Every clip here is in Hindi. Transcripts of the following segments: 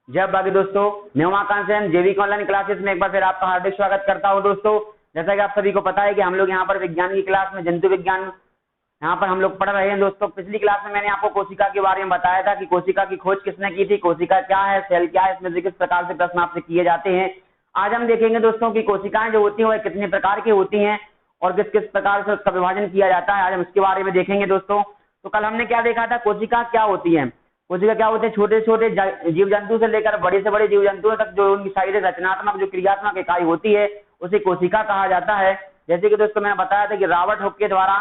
जय बाकी दोस्तों, मैं उमाकांत सेन जैविक ऑनलाइन क्लासेस में एक बार फिर आपका हार्दिक स्वागत करता हूं। दोस्तों, जैसा कि आप सभी को पता है कि हम लोग यहाँ पर विज्ञान की क्लास में जंतु विज्ञान यहाँ पर हम लोग पढ़ रहे हैं। दोस्तों, पिछली क्लास में मैंने आपको कोशिका के बारे में बताया था कि कोशिका की खोज किसने की थी, कोशिका क्या है, सेल क्या है, इसमें से किस प्रकार से प्रश्न आपसे किए जाते हैं। आज हम देखेंगे दोस्तों की कोशिकाएं जो होती हैं वह कितने प्रकार की होती हैं और किस किस प्रकार से उसका विभाजन किया जाता है। आज हम इसके बारे में देखेंगे। दोस्तों, तो कल हमने क्या देखा था, कोशिका क्या होती है। कोशिका क्या होते हैं, छोटे छोटे जीव जंतु से लेकर बड़े से बड़े जीव जंतुओं तक जो उनकी शारीरिक रचनात्मक जो क्रियात्मक इकाई होती है उसे कोशिका कहा जाता है। जैसे कि दोस्तों मैंने बताया था कि रॉबर्ट हुक के द्वारा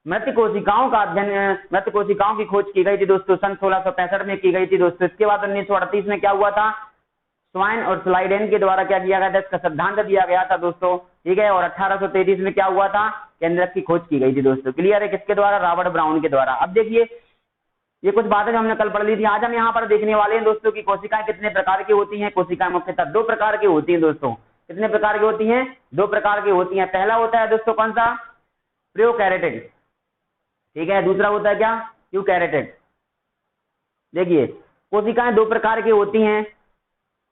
मृत कोशिकाओं का अध्ययन, मृत कोशिकाओं की खोज की गई थी दोस्तों, सन 1665 में की गई थी। दोस्तों, इसके बाद 1938 में क्या हुआ था, स्वाइन और स्लाइडेन के द्वारा क्या किया गया था, इसका सिद्धांत दिया गया था दोस्तों, ठीक है। और 1833 में क्या हुआ था, केंद्रक की खोज की गई थी दोस्तों। क्लियर है, किसके द्वारा, रॉबर्ट ब्राउन के द्वारा। अब देखिए, ये कुछ बातें जो हमने कल पढ़ ली थी, आज हम यहाँ पर देखने वाले हैं दोस्तों की कोशिकाएं कितने प्रकार की होती हैं। कोशिकाएं मुख्यतः दो प्रकार की होती हैं दोस्तों। कितने प्रकार की होती हैं, दो प्रकार की होती हैं। पहला होता है दोस्तों कौन सा, प्रोकैरियोटिक, ठीक है। दूसरा होता है क्या, यूकैरियोटिक। देखिए, कोशिकाएं दो प्रकार की होती हैं,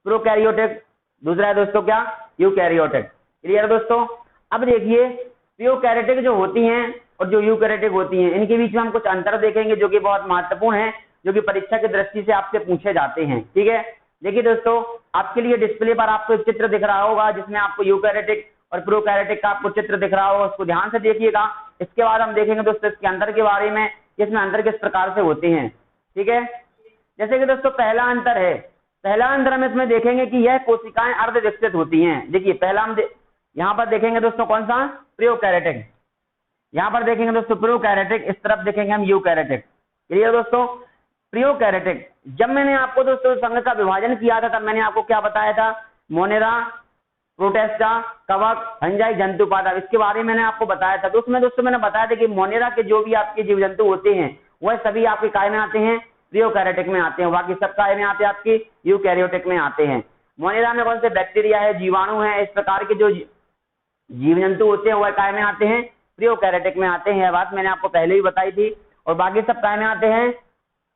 प्रोकैरियोटिक, दूसरा है दोस्तों क्या, यूकैरियोटिक। क्लियर दोस्तों। अब देखिए, प्रोकैरियोटिक जो होती हैं और जो यूकैरियोटिक होती हैं, इनके बीच में हम कुछ अंतर देखेंगे जो कि बहुत महत्वपूर्ण है, जो कि परीक्षा की दृष्टि से आपसे पूछे जाते हैं, ठीक है। देखिए दोस्तों, आपके लिए डिस्प्ले पर आपको एक चित्र दिख रहा होगा जिसमें आपको यूकैरियोटिक और प्रोकैरियोटिक का आपको चित्र दिख रहा होगा, उसको ध्यान से देखिएगा। इसके बाद हम देखेंगे दोस्तों इसके अंतर के बारे में, इसमें अंतर किस प्रकार से होते हैं, ठीक है। जैसे कि दोस्तों पहला अंतर है, पहला अंतर हम इसमें देखेंगे कि यह कोशिकाएं अर्ध विकसित होती हैं। देखिए पहला हम यहाँ पर देखेंगे दोस्तों कौन सा, प्रोकैरियोटिक। यहाँ पर देखेंगे दोस्तों प्रोकैरियोटिक, इस तरफ देखेंगे हम यूकैरियोटिक। क्लियर दोस्तों। प्रोकैरियोटिक, जब मैंने आपको दोस्तों संघ का विभाजन किया था तब मैंने आपको क्या बताया था, मोनेरा, प्रोटेस्टा, कवक, फंजाई, जंतु पादप, इसके बारे में मैंने आपको बताया था। तो उसमें दोस्तों मैंने बताया था कि मोनेरा के जो भी आपके जीव जंतु होते हैं वह सभी आपके काय में आते हैं, प्रोकैरियोटिक में आते हैं। बाकी सब काय में आते हैं आपके यूकैरियोटिक में आते हैं। मोनेरा में कौन से बैक्टीरिया है, जीवाणु है, इस प्रकार के जो जीव जंतु होते हैं वह काय में आते हैं, प्रोकैरियोटिक में आते हैं। बात मैंने आपको पहले ही बताई थी। और बाकी सब काय में आते हैं,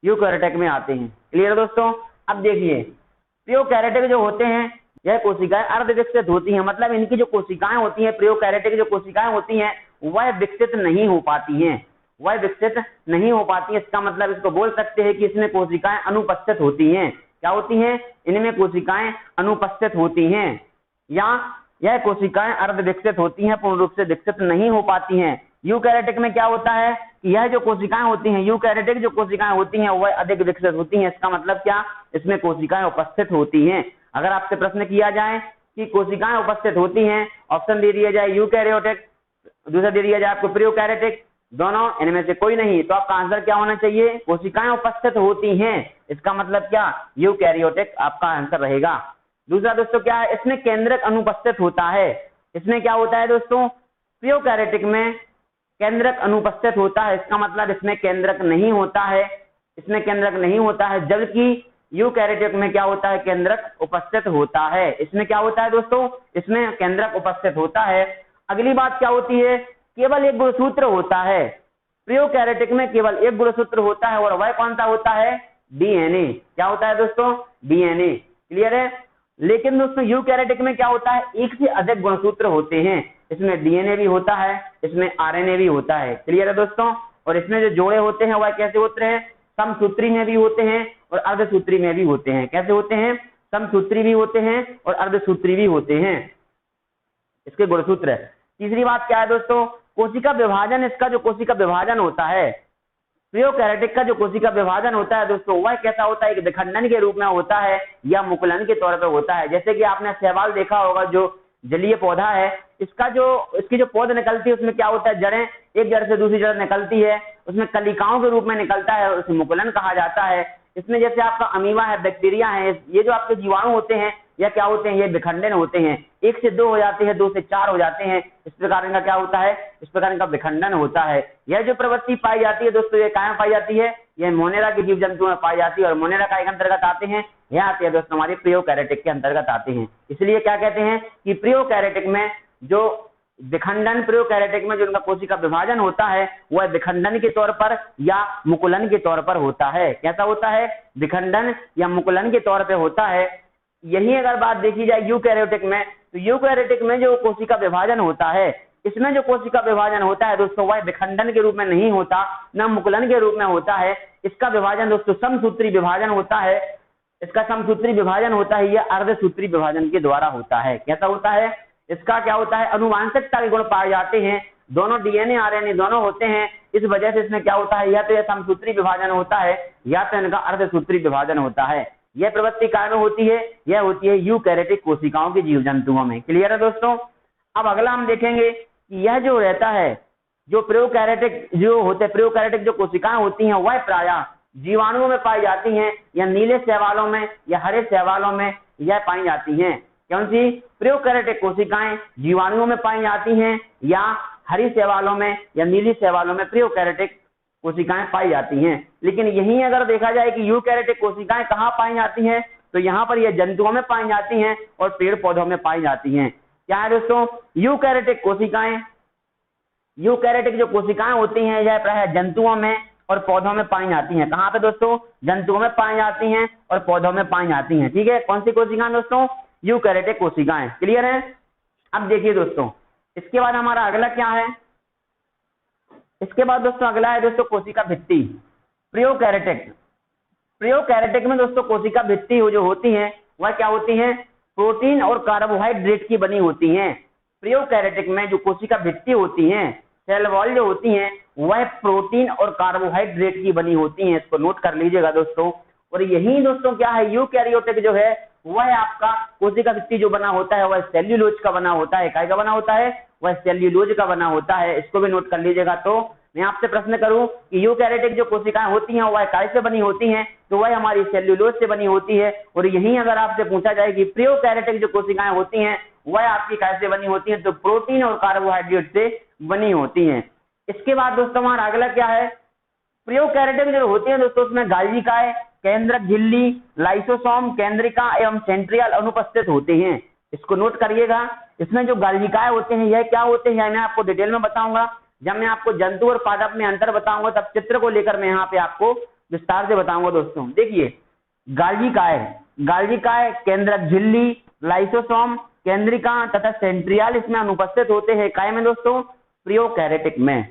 यूकैरियोटिक में आते हैं। क्लियर दोस्तों। अब देखिए, प्रोकैरियोटिक जो होते हैं यह कोशिकाएं अर्ध विकसित होती हैं, मतलब इनकी जो कोशिकाएं होती हैं, प्रोकैरियोटिक जो कोशिकाएं होती हैं वह विकसित नहीं हो पाती हैं, वह विकसित नहीं हो पाती है। इसका मतलब इसको बोल सकते हैं कि इसमें कोशिकाएं अनुपस्थित होती हैं। क्या होती हैं, इनमें कोशिकाएं अनुपस्थित होती हैं, या यह कोशिकाएं अर्ध विकसित होती हैं, पूर्ण रूप से विकसित नहीं हो पाती हैं। यूकैरियोटिक में क्या होता है कि यह जो कोशिकाएं होती हैं, यूकैरियोटिक जो कोशिकाएं होती हैं वह अधिक विकसित होती हैं। इसका मतलब क्या, इसमें कोशिकाएं उपस्थित होती हैं। अगर आपसे प्रश्न किया जाए कि कोशिकाएं उपस्थित होती हैं, ऑप्शन दे दिया जाए यूकैरियोटिक, दूसरा दे दिया जाए आपको प्रोकैरियोटिक, दोनों इनमें से कोई नहीं, तो आपका आंसर क्या होना चाहिए, कोशिकाएं उपस्थित होती हैं। इसका मतलब क्या, यूकैरियोटिक आपका आंसर रहेगा। दूसरा दोस्तों क्या है, इसमें केंद्रक अनुपस्थित होता है। इसमें क्या होता है दोस्तों, प्रोकैरियोटिक में केंद्रक अनुपस्थित होता है। इसका मतलब इसमें केंद्रक नहीं होता है, इसमें केंद्रक नहीं होता है, जबकि यूकैरियोटिक में क्या होता है, केंद्रक उपस्थित होता है। इसमें क्या होता है दोस्तों, इसमें केंद्रक उपस्थित होता है। अगली बात क्या होती है, केवल एक गुणसूत्र होता है। प्रोकैरियोटिक में केवल एक गुणसूत्र होता है और वह कौन सा होता है, डीएनए। क्या होता है दोस्तों, डीएनए। क्लियर है। लेकिन दोस्तों यूकैरियोटिक में क्या होता है, एक से अधिक गुणसूत्र होते हैं। इसमें डीएनए भी होता है, इसमें आरएनए भी होता है। क्लियर है दोस्तों। और इसमें जो जोड़े होते हैं वह कैसे होते हैं, समसूत्री में भी होते हैं और अर्धसूत्री में भी होते हैं। कैसे होते हैं, समसूत्री भी होते हैं और अर्धसूत्री भी होते हैं, इसके गुणसूत्र। तीसरी बात क्या है दोस्तों, कोशिका विभाजन, इसका जो कोशिका विभाजन होता है, प्रोकैरियोटिक का जो कोशिका विभाजन होता है दोस्तों वह कैसा होता है, एक विखंडन के रूप में होता है या मुकुलन के तौर पर होता है। जैसे कि आपने शैवाल देखा होगा, जो जलीय पौधा है, इसकी जो पौध निकलती है उसमें क्या होता है, जड़ें एक जड़ से दूसरी जड़ निकलती है, उसमें कलिकाओं के रूप में निकलता है, उसे मुकुलन कहा जाता है। इसमें जैसे आपका अमीबा है, बैक्टीरिया है, ये जो आपके जीवाणु होते हैं या क्या होते हैं, ये विखंडन होते हैं, 1 से 2 हो जाते हैं, 2 से 4 हो जाते हैं। इस प्रकार इनका क्या होता है, इस प्रकार इनका विखंडन होता है। यह जो प्रवृत्ति पाई जाती है दोस्तों, ये कहाँ पाई जाती है, यह मोनेरा के जीव जंतु में पाई जाती है। और मोनेरा का एक अंतर्गत आते हैं, यह आते हैं दोस्तों हमारे प्रोकैरियोटिक के अंतर्गत आते हैं। इसलिए क्या कहते हैं कि प्रोकैरियोटिक में जो विखंडन प्रोकैरियोटिक में जो उनका कोशिका विभाजन होता है वह विखंडन के तौर पर या मुकुलन के तौर पर होता है। कैसा होता है? विखंडन या मुकुलन के तौर पर होता है। यही अगर बात देखी जाए यूकैरियोटिक में, तो यूकैरियोटिक में जो कोशिका विभाजन होता है, इसमें जो कोशिका विभाजन होता है दोस्तों वह विखंडन के रूप में नहीं होता, न मुकुलन के रूप में होता है। इसका विभाजन दोस्तों समसूत्री विभाजन होता है। इसका समसूत्री विभाजन होता है, यह अर्धसूत्री विभाजन के द्वारा होता है। कैसा होता है? इसका क्या होता है? अनुवांशिकता के गुण पाए जाते हैं, दोनों डीएनए आरएनए दोनों होते हैं, इस वजह से इसमें क्या होता है, या तो यह समसूत्री विभाजन होता है या तो इनका अर्धसूत्री विभाजन होता है। यह प्रवृत्ति काय में होती है? यह होती है यूकैरियोटिक कोशिकाओं के जीव जंतुओं में। क्लियर है दोस्तों? अब अगला हम देखेंगे कि यह जो रहता है, जो प्रोकैरियोटिक जो होते हैं, प्रोकैरियोटिक जो कोशिकाएं होती हैं वह प्रायः जीवाणुओं में पाई जाती हैं, या नीले शैवालों में या हरे शैवालों में यह पाई जाती हैं। कौन सी? प्रोकैरियोटिक कोशिकाएं जीवाणुओं में पाई जाती हैं या हरी शैवालों में या नीली शैवालों में प्रोकैरियोटिक कोशिकाएं पाई जाती हैं। लेकिन यही अगर देखा जाए कि यूकैरियोटिक कोशिकाएं कहाँ पाई जाती हैं, तो यहाँ पर यह जंतुओं में पाई जाती हैं और पेड़ पौधों में पाई जाती हैं। क्या है दोस्तों? यूकैरियोटिक कोशिकाएं, यूकैरियोटिक जो कोशिकाएं होती हैं यह प्रायः जंतुओं में और पौधों में पाई जाती हैं। कहाँ पे दोस्तों? जंतुओं में पाई जाती हैं और पौधों में पाई जाती हैं। ठीक है, कौन सी कोशिकाएं दोस्तों? यूकैरियोटिक कोशिकाएं। क्लियर है? अब देखिए दोस्तों, इसके बाद हमारा अगला क्या है? इसके बाद दोस्तों अगला है दोस्तों कोशिका भित्ति, प्रोकैरियोटिक। प्रोकैरियोटिक में दोस्तों कोशिका भित्ति जो होती है वह क्या होती है? प्रोटीन और कार्बोहाइड्रेट की बनी होती हैं। प्रोकैरियोटिक में जो कोशिका भित्ति होती हैं, सेल वॉल जो होती हैं, वह प्रोटीन और कार्बोहाइड्रेट की बनी होती हैं। इसको नोट कर लीजिएगा दोस्तों। और यही दोस्तों क्या है, यूकैरियोटिक जो है वह आपका कोशिका भित्ति जो बना होता है वह सेल्यूलोज का बना होता है। काय का बना होता है? वह सेल्यूलोज का बना होता है। इसको भी नोट कर लीजिएगा। तो मैं आपसे प्रश्न करूं कि यूकैरियोटिक जो कोशिकाएं होती हैं वह काय से बनी होती हैं, तो वह हमारी सेल्यूलोज से बनी होती है। और यही अगर आपसे पूछा जाए कि प्रोकैरियोटिक जो कोशिकाएं होती हैं वह आपकी काय से बनी होती हैं, तो प्रोटीन और कार्बोहाइड्रेट से बनी होती हैं। इसके बाद दोस्तों हमारा अगला क्या है? प्रोकैरियोटिक जो होती है दोस्तों उसमें गाल्जिकाए, केंद्रक झिल्ली, लाइसोसोम, केंद्रिका एवं सेंट्रियल अनुपस्थित होते हैं। इसको नोट करिएगा। इसमें जो गाल्जिकाए होते हैं यह क्या होते हैं, मैं आपको डिटेल में बताऊंगा। जब मैं आपको जंतु और पादप में अंतर बताऊंगा तब चित्र को लेकर मैं यहाँ पे आपको विस्तार से बताऊंगा। दोस्तों देखिए, गाल्जिकाए, गाल्जिकाए, केंद्रक झिल्ली, लाइसोसोम, केंद्रिका तथा सेंट्रियल इसमें अनुपस्थित होते हैं। काय में दोस्तों? प्रोकैरियोटिक में।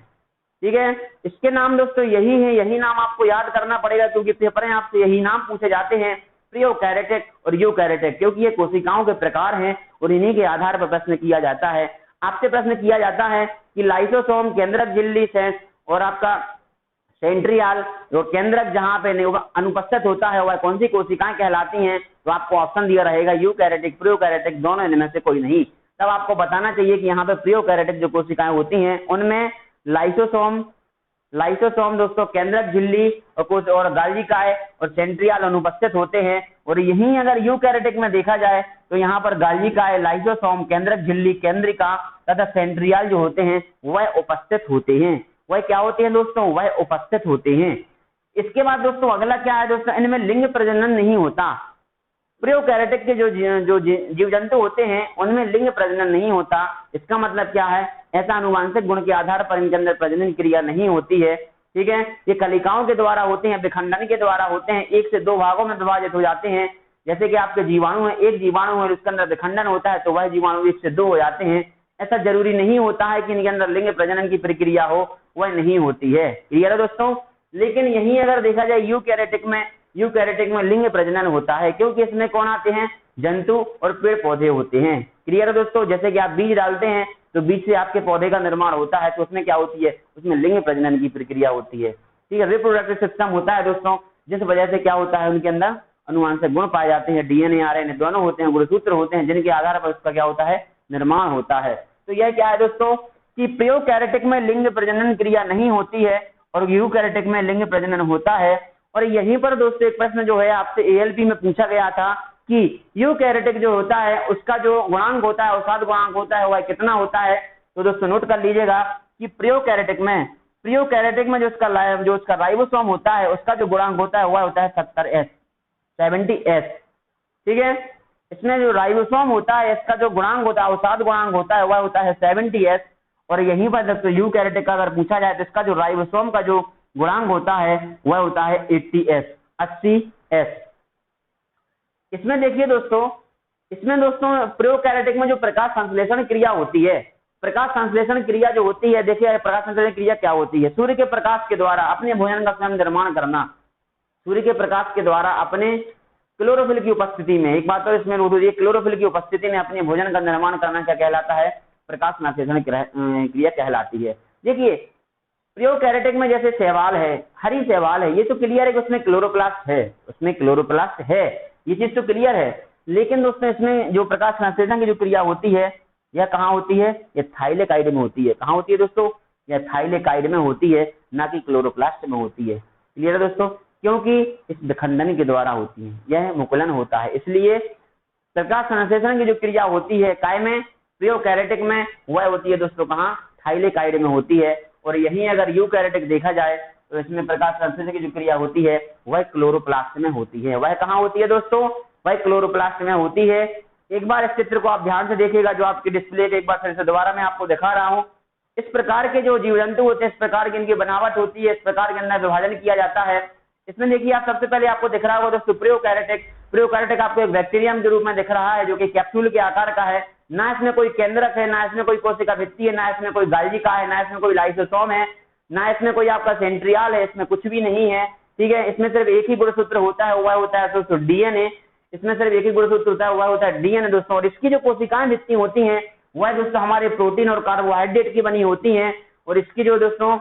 ठीक है, इसके नाम दोस्तों यही है, यही नाम आपको याद करना पड़ेगा क्योंकि पेपर में आपसे यही नाम पूछे जाते हैं, प्रोकैरियोटिक और यूकैरियोटिक, क्योंकि ये कोशिकाओं के प्रकार हैं और इन्हीं के आधार पर प्रश्न किया जाता है। आपसे प्रश्न किया जाता है कि लाइसोसोम, केंद्रक झिल्ली और आपका सेंट्रियल, जो केंद्रक जहां पे अनुपस्थित होता है वह कौन सी कोशिकाएं कहलाती हैं, तो आपको ऑप्शन दिया रहेगा यूकैरियोटिक, प्रोकैरियोटिक, दोनों इनमें से कोई नहीं। तब आपको बताना चाहिए कि यहाँ पे प्रोकैरियोटिक जो कोशिकाएं होती हैं उनमें लाइसोसोम, लाइसोसोम दोस्तों, केंद्रक झिल्ली और गाल्जिकाए और सेंट्रियल अनुपस्थित होते हैं। और यहीं अगर यूकैरियोटिक में देखा जाए तो यहाँ पर गाल्जिकाए, लाइसोसोम, केंद्रक झिल्ली, केंद्रिका तथा सेंट्रियल जो होते हैं वह उपस्थित होते हैं। वह क्या होते हैं दोस्तों? वह उपस्थित होते हैं। इसके बाद दोस्तों अगला क्या है दोस्तों? इनमें लिंग प्रजनन नहीं होता। प्रोकैरियोटिक के जो जीव जंतु होते हैं उनमें लिंग प्रजनन नहीं होता। इसका मतलब क्या है? ऐसा अनुवांशिक गुण के आधार पर इनके अंदर प्रजनन क्रिया नहीं होती है। ठीक है, ये कलिकाओं के द्वारा होते हैं, विखंडन के द्वारा होते हैं, 1 से 2 भागों में विभाजित हो जाते हैं। जैसे कि आपके जीवाणु है, एक जीवाणु है उसके अंदर विखंडन होता है तो वह जीवाणु 1 से 2 हो जाते हैं। ऐसा जरूरी नहीं होता है कि इनके अंदर लिंग प्रजनन की प्रक्रिया हो, वह नहीं होती है। क्लियर है दोस्तों? लेकिन यही अगर देखा जाए यूकैरियोटिक में लिंग प्रजनन होता है, क्योंकि इसमें कौन आते हैं? जंतु और पेड़ पौधे होते हैं। क्लियर है दोस्तों? जैसे कि आप बीज डालते हैं तो बीज से आपके पौधे का निर्माण होता है, तो उसमें क्या होती है? उसमें लिंग प्रजनन की प्रक्रिया होती है। ठीक है, रिप्रोडक्टिव सिस्टम होता है दोस्तों, जिस वजह से क्या होता है उनके अंदर अनुवांशिक गुण पाए जाते हैं, डीएनए आरएनए दोनों होते हैं, गुणसूत्र होते हैं, जिनके आधार पर उसका क्या होता है? निर्माण होता है। तो यह क्या है दोस्तों कि प्रोकैरियोटिक में लिंग प्रजनन क्रिया नहीं होती है और यूकैरियोटिक में लिंग प्रजनन होता है। और यहीं पर दोस्तों एक प्रश्न जो है आपसे एएलपी में पूछा गया था कि यूकैरियोटिक जो होता है उसका जो गुणांक होता है, औसत गुणांक होता है, वह कितना होता है? तो दोस्तों नोट कर लीजिएगा कि प्रोकैरियोटिक में जो उसका राइबोसोम होता है उसका जो गुणांक होता है वह होता है 70S। ठीक है, इसमें जो राइबोसोम होता है इसका जो गुणांक होता है, अवसाद गुणांक होता है, वह होता है 70s। और यहीं पर दोस्तों यूकैरियोटिक का अगर पूछा जाए तो इसका जो राइबोसोम का जो गुणांक होता है वह होता है 80s। इसमें देखिए दोस्तों, इसमें दोस्तों प्रोकैरियोटिक में जो प्रकाश संश्लेषण क्रिया होती है, प्रकाश संश्लेषण क्रिया जो होती है, देखिए प्रकाश संश्लेषण क्रिया क्या होती है, सूर्य के प्रकाश के द्वारा अपने भोजन का स्वयं निर्माण करना। सूर्य के प्रकाश के द्वारा अपने क्लोरोफिल की उपस्थिति में, एक बात तो इसमें नोट होती है, क्लोरोफिल की उपस्थिति में अपने भोजन का निर्माण करना क्या कहलाता है, प्रकाश संश्लेषण क्रिया कहलाती है। देखिए प्रोकैरियोटिक में जैसे शैवाल है, हरी शैवाल है, ये तो क्लियर है कि उसमें क्लोरोप्लास्ट है, उसमें क्लोरोप्लास्ट है, ये चीज तो क्लियर है। लेकिन दोस्तों इसमें जो प्रकाश संश्लेषण की जो क्रिया होती है यह कहाँ होती है, ये थाइलेकाइड में होती है। कहाँ होती है दोस्तों, यह थाइलेकाइड में होती है, ना कि क्लोरोप्लास्ट में होती है। क्लियर है दोस्तों, क्योंकि इस विखंडन के द्वारा होती है, यह मुकुलन होता है। इसलिए प्रकाश संश्लेषण की जो क्रिया होती है काय में, प्रोकैरियोटिक में, वह होती है दोस्तों कहाँ, थाइलेकाइड में होती है। और यहीं अगर यूकैरियोटिक देखा जाए तो इसमें प्रकाश संश्लेषण की जो क्रिया होती है वह क्लोरोप्लास्ट में होती है। वह कहाँ होती है दोस्तों, वह क्लोरोप्लास्ट में होती है। एक बार इस चित्र को आप ध्यान से देखिएगा, जो आपकी डिस्प्ले पे एक बार फिर से दोबारा मैं आपको दिखा रहा हूँ। इस प्रकार के जो जीव जंतु होते हैं, इस प्रकार की इनकी बनावट होती है, इस प्रकार के अंदर विभाजन किया जाता है। इसमें देखिए आप सबसे पहले आपको दिख रहा होगा दोस्तों प्रोकैरियोटिक आपको एक बैक्टीरियम के रूप में दिख रहा है, जो कि कैप्सूल के आकार का है। ना इसमें कोई केंद्रक है, ना इसमें कोई कोशिका भित्ति है, ना इसमें कोई गाल्जिका है, ना इसमें कोई लाइसोसोम है, ना इसमें कोई आपका सेंट्रियल है, इसमें कुछ भी नहीं है। ठीक है, इसमें सिर्फ एक ही गुणसूत्र होता है, वह होता है दोस्तों डीएनए। इसमें सिर्फ एक ही गुणसूत्र होता है, वह होता है डीएनए दोस्तों। और इसकी जो कोशिकाएं भित्ति होती हैं वह दोस्तों हमारे प्रोटीन और कार्बोहाइड्रेट की बनी होती हैं। और इसकी जो दोस्तों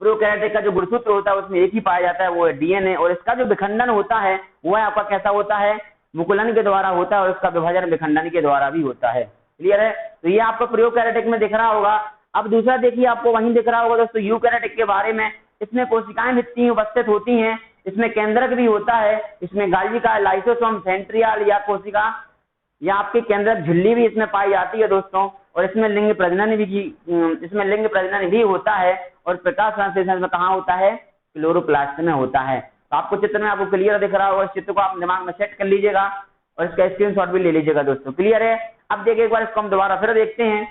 प्रोकैरियोटिक का जो गुणसूत्र होता है उसमें एक ही पाया जाता है, वो है डीएनए। और इसका जो विखंडन होता है वह आपका कैसा होता है, मुकुलन के द्वारा होता है, और इसका विभाजन विखंडन के द्वारा भी होता है। क्लियर है, तो ये आपको प्रोकैरियोटिक में दिख रहा होगा। अब दूसरा देखिए आपको वहीं दिख रहा होगा दोस्तों यूकैरियोटिक के बारे में। इसमें कोशिकाएं भित्ति उपस्थित होती हैं, इसमें केंद्रक भी होता है, इसमें गाल्जिका, लाइसोसोम, सेंट्रियल या कोशिका या आपके केंद्रक झिल्ली भी इसमें पाई जाती है दोस्तों। और इसमें लिंग प्रजनन भी होता है। और प्रकाश संश्लेषण में कहाँ होता है, क्लोरोप्लास्ट में होता है। तो आपको चित्र में आपको क्लियर दिख रहा होगा, इस चित्र को आप दिमाग में सेट कर लीजिएगा और इसका स्क्रीनशॉट भी ले लीजिएगा दोस्तों। क्लियर है, अब देखिए एक बार इसको हम दोबारा फिर देखते हैं।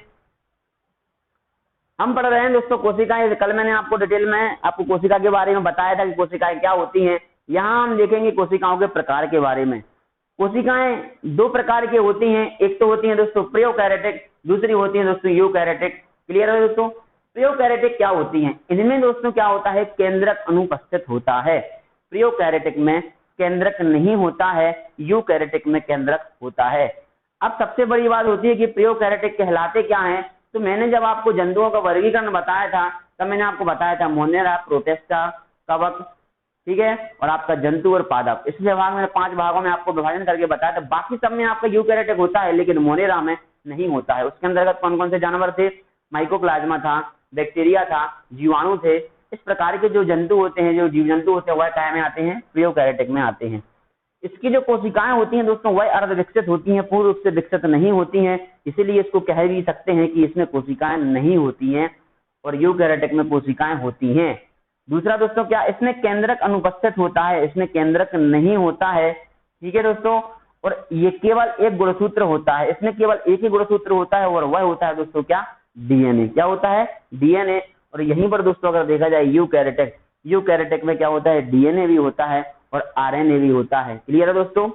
हम पढ़ रहे हैं दोस्तों कोशिकाएं। कल मैंने आपको डिटेल में आपको कोशिका के बारे में बताया था कि कोशिकाएं क्या होती हैं। यहाँ हम देखेंगे कोशिकाओं के प्रकार के बारे में। कोशिकाएं दो प्रकार की होती हैं, एक तो होती है दोस्तों प्रोकैरियोटिक, दूसरी होती है दोस्तों यूकैरियोटिक। क्लियर है दोस्तों, प्रोकैरियोटिक क्या होती हैं, इनमें दोस्तों क्या होता है, केंद्रक अनुपस्थित होता है। प्रोकैरियोटिक में केंद्रक नहीं होता है, यूकैरियोटिक में केंद्रक होता है। अब सबसे बड़ी बात होती है कि प्रोकैरियोटिक कहलाते क्या हैं। तो मैंने जब आपको जंतुओं का वर्गीकरण बताया था तब मैंने आपको बताया था मोनेरा, प्रोटिस्टा, कवक, ठीक है, और आपका जंतु और पादप। इस विभाग में 5 भागों में आपको विभाजन करके बताया था। बाकी सब में आपका यूकैरियोटिक होता है, लेकिन मोनेरा में नहीं होता है। उसके अंतर्गत कौन कौन से जानवर थे, माइकोप्लाज्मा था, बैक्टीरिया था, जीवाणु थे। इस प्रकार के जो जंतु होते हैं, जो जीव जंतु होते हैं, वह क्या में आते हैं, प्रोकैरियोटिक में आते हैं। इसकी जो कोशिकाएं होती हैं दोस्तों वह अर्ध विकसित होती हैं, पूर्ण रूप से विकसित नहीं होती हैं। इसीलिए इसको कह भी सकते हैं कि इसमें कोशिकाएं नहीं होती हैं और यूकैरियोटिक में कोशिकाएं होती हैं। दूसरा दोस्तों क्या, इसमें केंद्रक अनुपस्थित होता है, इसमें केंद्रक नहीं होता है। ठीक है दोस्तों, और ये केवल एक गुणसूत्र होता है, इसमें केवल एक ही गुणसूत्र होता है और वह होता है दोस्तों क्या, डीएनए। क्या होता है, डीएनए। और यहीं पर दोस्तों अगर देखा जाए यूकैरियोटिक में क्या होता है, डीएनए भी होता है और आरएनए भी होता है। क्लियर है दोस्तों।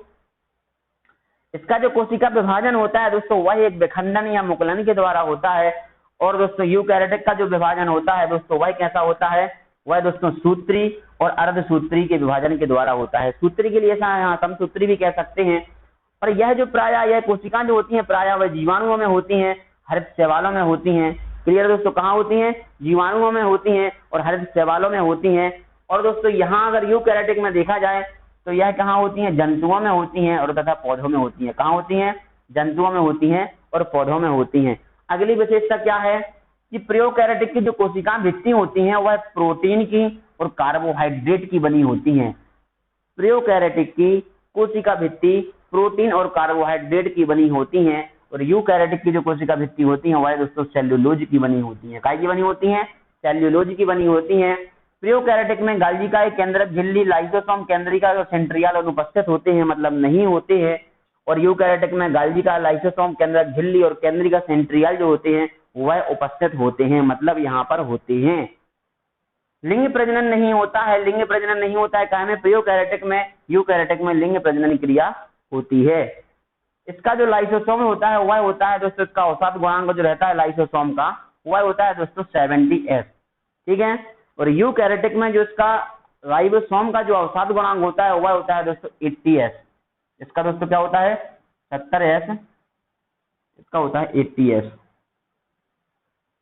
इसका जो कोशिका विभाजन होता है दोस्तों वह एक विखंडन या मुकुलन के द्वारा होता है। और दोस्तों यूकैरियोटिक का जो विभाजन होता है दोस्तों वह कैसा होता है, वह दोस्तों सूत्री और अर्धसूत्री के विभाजन के द्वारा होता है। सूत्री के लिए यहाँ समसूत्री भी कह सकते हैं। और यह जो यह कोशिकाएं जो होती हैं प्रायः वह जीवाणुओं में होती हैं, हरित शैवालों में होती हैं। क्लियर दोस्तों, कहाँ होती हैं, जीवाणुओं में होती हैं और हरित शैवालों में होती हैं। और दोस्तों यहाँ अगर यूकैरियोटिक में देखा जाए तो यह कहाँ होती हैं, जंतुओं में होती हैं और तथा पौधों में होती हैं। कहाँ होती हैं, जंतुओं में होती हैं और पौधों में होती हैं। अगली विशेषता क्या है कि प्रोकैरियोटिक की जो कोशिकाएं भित्ति होती हैं वह प्रोटीन की और कार्बोहाइड्रेट की बनी होती हैं। प्रोकैरियोटिक की कोशिका भित्ति प्रोटीन और कार्बोहाइड्रेट की बनी होती हैं और यूकैरियोटिक की जो कोशिका भित्ति होती हैं वह दोस्तों सेल्यूलोज की बनी होती हैं। काय की बनी होती हैं, सेल्यूलोज की बनी होती हैं। प्रोकैरियोटिक में गाल्जिका, केंद्रक, झिल्ली, लाइसोसोम, केंद्रिका और सेंट्रियल अनुपस्थित होते हैं, मतलब नहीं होते हैं। और यूकैरियोटिक में गाल्जी का लाइसोसोम, केंद्रक झिल्ली और केंद्रिका सेंट्रियल जो होते हैं वह उपस्थित होते हैं, मतलब यहाँ पर होते हैं। लिंग प्रजनन नहीं होता है, लिंग प्रजनन नहीं होता है क्या में, प्रोकैरियोटिक में, यूकैरियोटिक में लिंग प्रजनन क्रिया होती है। इसका जो लाइसोसोम होता है वह होता है दोस्तों, इसका औसत गुणांक जो रहता है लाइसोसोम का वह होता है दोस्तों 70s, ठीक है। और यूकैरियोटिक में जो इसका राइबोसोम का जो औसत गुणांक होता है वह होता है दोस्तों 80s। इसका दोस्तों क्या होता है 70s, इसका होता है 80s।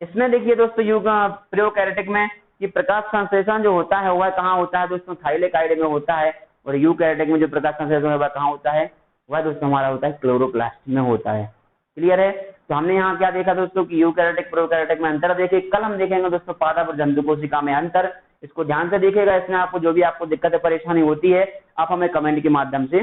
इसमें देखिए दोस्तों प्रोकैरियोटिक में कि प्रकाश संश्लेषण जो होता है वह कहाँ होता है दोस्तों, थाइलेकाइड में होता है। और यूकैरियोटिक में जो प्रकाश संश्लेषण है वह कहाँ होता है, वह दोस्तों हमारा होता है क्लोरोप्लास्ट में होता है। क्लियर है। तो हमने यहाँ क्या देखा दोस्तों कि यूकैरियोटिक प्रोकैरियोटिक में अंतर देखे। कल हम देखेंगे दोस्तों पादप और जंतु कोशिका में अंतर, इसको ध्यान से देखिएगा। इसमें आपको जो भी आपको दिक्कत परेशानी होती है आप हमें कमेंट के माध्यम से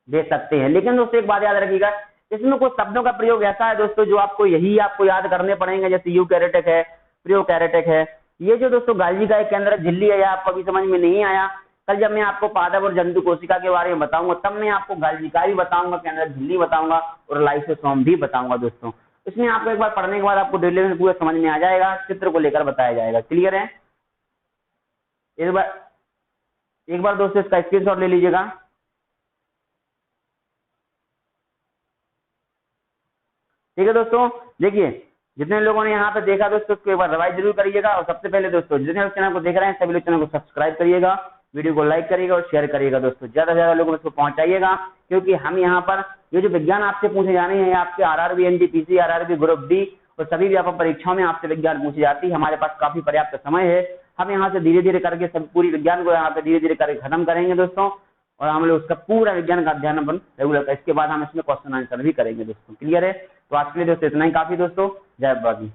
दे सकते हैं। लेकिन दोस्तों एक बात याद रखिएगा, इसमें कुछ शब्दों का प्रयोग ऐसा है दोस्तों जो आपको आपको याद करने पड़ेंगे, जैसे यूकैरियोटिक है, प्रोकैरियोटिक है। ये जो दोस्तों गाल्जी का एक केंद्र झिल्ली है, आपको अभी समझ में नहीं आया, कल जब मैं आपको पादप और जंतु कोशिका के बारे में बताऊंगा तब मैं आपको गाल्जी का भी बताऊंगा, केंद्र झिल्ली बताऊंगा और लाइसोसोम भी बताऊंगा दोस्तों। इसमें आपको एक बार पढ़ने के बाद आपको डिटेल में पूरा समझ में आ जाएगा, चित्र को लेकर बताया जाएगा। क्लियर है। एक बार दोस्तों इसका स्क्रीनशॉट ले लीजिएगा। ठीक है दोस्तों, देखिए जितने लोगों ने यहाँ पे देखा दोस्तों उसको एक बार रिवाइज जरूर करिएगा। और सबसे पहले दोस्तों जितने लोग चैनल को देख रहे हैं सभी लोग चैनल को सब्सक्राइब करिएगा, वीडियो को लाइक करिएगा और शेयर करिएगा दोस्तों, ज्यादा से ज्यादा लोगों में इसको पहुंचाइएगा। क्योंकि हम यहाँ पर ये जो विज्ञान आपसे पूछे जाने हैं आपके RRB, NTPC, RRB group D और सभी व्यापक परीक्षाओं में आपसे विज्ञान पूछी जाती है। हमारे पास काफी पर्याप्त समय है, हम यहाँ से धीरे धीरे करके सब पूरी विज्ञान को यहाँ पे धीरे धीरे करके खत्म करेंगे दोस्तों। और हम लोग उसका पूरा विज्ञान का अध्ययन अपन रेगुलर, इसके बाद हम इसमें क्वेश्चन आंसर भी करेंगे दोस्तों। क्लियर है। तो आज के लिए दोस्तों इतना ही काफी दोस्तों। जय बाबा।